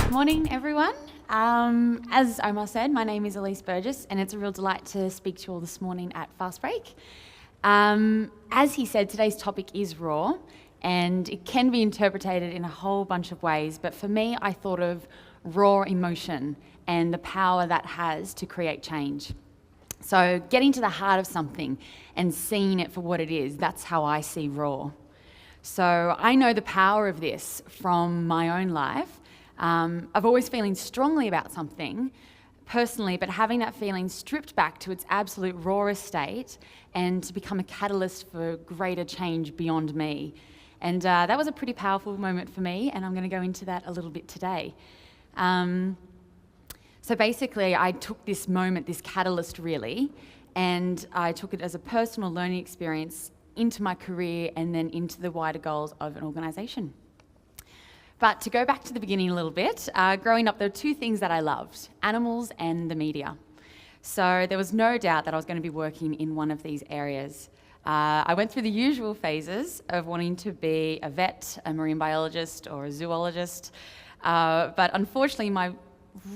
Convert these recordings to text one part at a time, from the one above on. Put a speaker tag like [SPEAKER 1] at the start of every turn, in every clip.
[SPEAKER 1] Morning, everyone. As Omar said, my name is Elise Burgess, and it's a real delight to speak to you all this morning at fastBREAK. As he said, today's topic is raw, and it can be interpreted in a whole bunch of ways, but for me, I thought of raw emotion and the power that has to create change. So getting to the heart of something and seeing it for what it is, that's how I see raw. So I know the power of this from my own life. Of always feeling strongly about something personally, but having that feeling stripped back to its absolute rawest state and to become a catalyst for greater change beyond me. And that was a pretty powerful moment for me, and I'm going to go into that a little bit today. So basically, I took this moment, this catalyst really, and I took it as a personal learning experience into my career and then into the wider goals of an organisation. But to go back to the beginning a little bit, growing up there were two things that I loved, animals and the media. So there was no doubt that I was going to be working in one of these areas. I went through the usual phases of wanting to be a vet, a marine biologist or a zoologist, but unfortunately my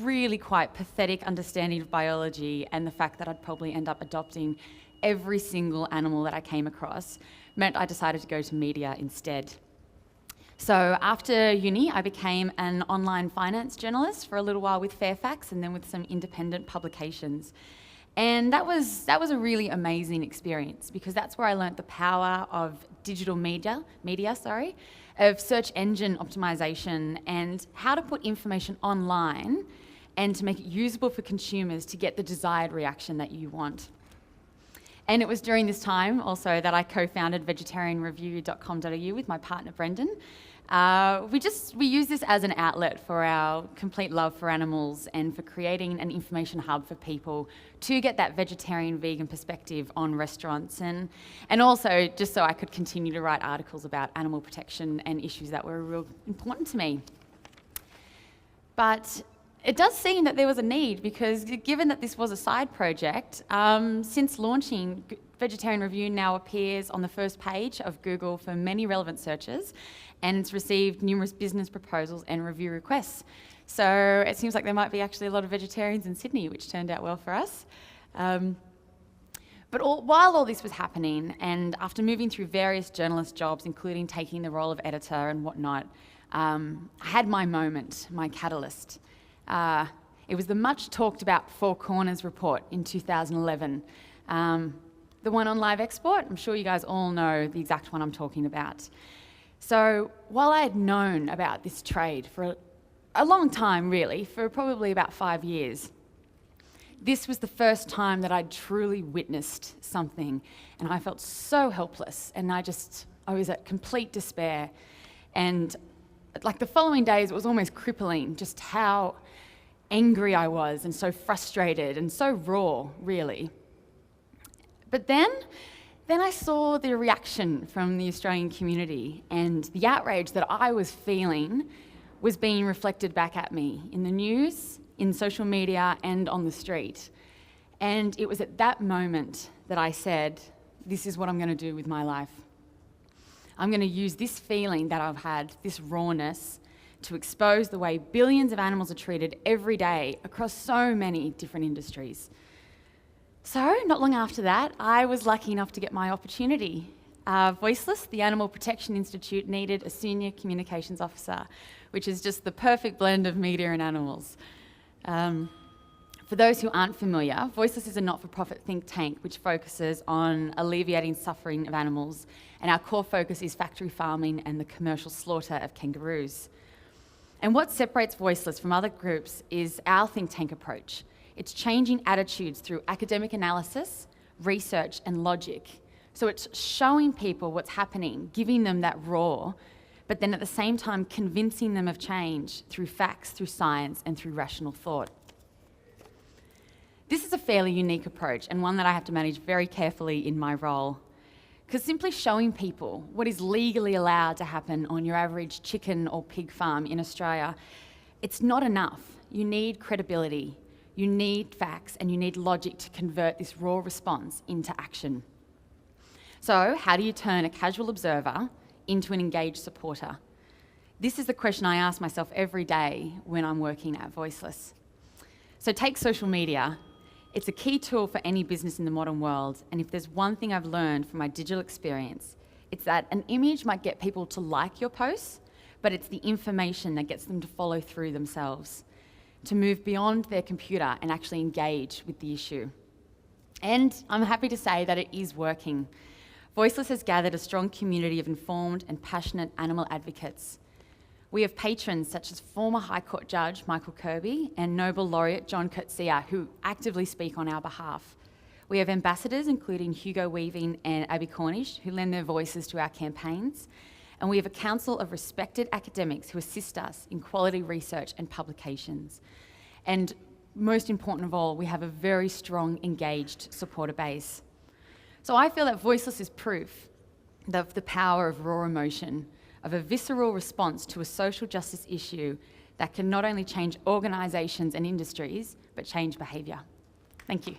[SPEAKER 1] really quite pathetic understanding of biology and the fact that I'd probably end up adopting every single animal that I came across meant I decided to go to media instead. So after uni, I became an online finance journalist for a little while with Fairfax and then with some independent publications. And that was a really amazing experience because that's where I learnt the power of digital media, of search engine optimization and how to put information online and to make it usable for consumers to get the desired reaction that you want. And it was during this time also that I co-founded vegetarianreview.com.au with my partner Brendan. We use this as an outlet for our complete love for animals and for creating an information hub for people to get that vegetarian, vegan perspective on restaurants and also just so I could continue to write articles about animal protection and issues that were real important to me. But it does seem that there was a need because given that this was a side project, since launching, Vegetarian Review now appears on the first page of Google for many relevant searches and it's received numerous business proposals and review requests. So it seems like there might be actually a lot of vegetarians in Sydney, which turned out well for us. But while all this was happening and after moving through various journalist jobs, including taking the role of editor and whatnot, I had my moment, my catalyst. It was the much talked about Four Corners report in 2011. The one on live export, I'm sure you guys all know the exact one I'm talking about. So while I had known about this trade for a long time really, for probably about 5 years, this was the first time that I'd truly witnessed something and I felt so helpless and I was at complete despair. And like the following days, it was almost crippling just how angry I was and so frustrated and so raw, really. But then I saw the reaction from the Australian community and the outrage that I was feeling was being reflected back at me in the news, in social media and on the street. And it was at that moment that I said, this is what I'm going to do with my life. I'm going to use this feeling that I've had, this rawness, to expose the way billions of animals are treated every day across so many different industries. So, not long after that, I was lucky enough to get my opportunity. Voiceless, the Animal Protection Institute, needed a senior communications officer, which is just the perfect blend of media and animals. For those who aren't familiar, Voiceless is a not-for-profit think tank which focuses on alleviating suffering of animals, and our core focus is factory farming and the commercial slaughter of kangaroos. And what separates Voiceless from other groups is our think tank approach. It's changing attitudes through academic analysis, research and logic. So it's showing people what's happening, giving them that raw, but then at the same time convincing them of change through facts, through science and through rational thought. This is a fairly unique approach and one that I have to manage very carefully in my role. Because simply showing people what is legally allowed to happen on your average chicken or pig farm in Australia, it's not enough. You need credibility, you need facts, and you need logic to convert this raw response into action. So, how do you turn a casual observer into an engaged supporter? This is the question I ask myself every day when I'm working at Voiceless. So take social media. It's a key tool for any business in the modern world, and if there's one thing I've learned from my digital experience, it's that an image might get people to like your posts, but it's the information that gets them to follow through themselves, to move beyond their computer and actually engage with the issue. And I'm happy to say that it is working. Voiceless has gathered a strong community of informed and passionate animal advocates. We have patrons such as former High Court Judge Michael Kirby and Nobel Laureate John Coetzee, who actively speak on our behalf. We have ambassadors including Hugo Weaving and Abby Cornish, who lend their voices to our campaigns. And we have a council of respected academics who assist us in quality research and publications. And most important of all, we have a very strong, engaged supporter base. So I feel that Voiceless is proof of the power of raw emotion, of a visceral response to a social justice issue that can not only change organisations and industries, but change behaviour. Thank you.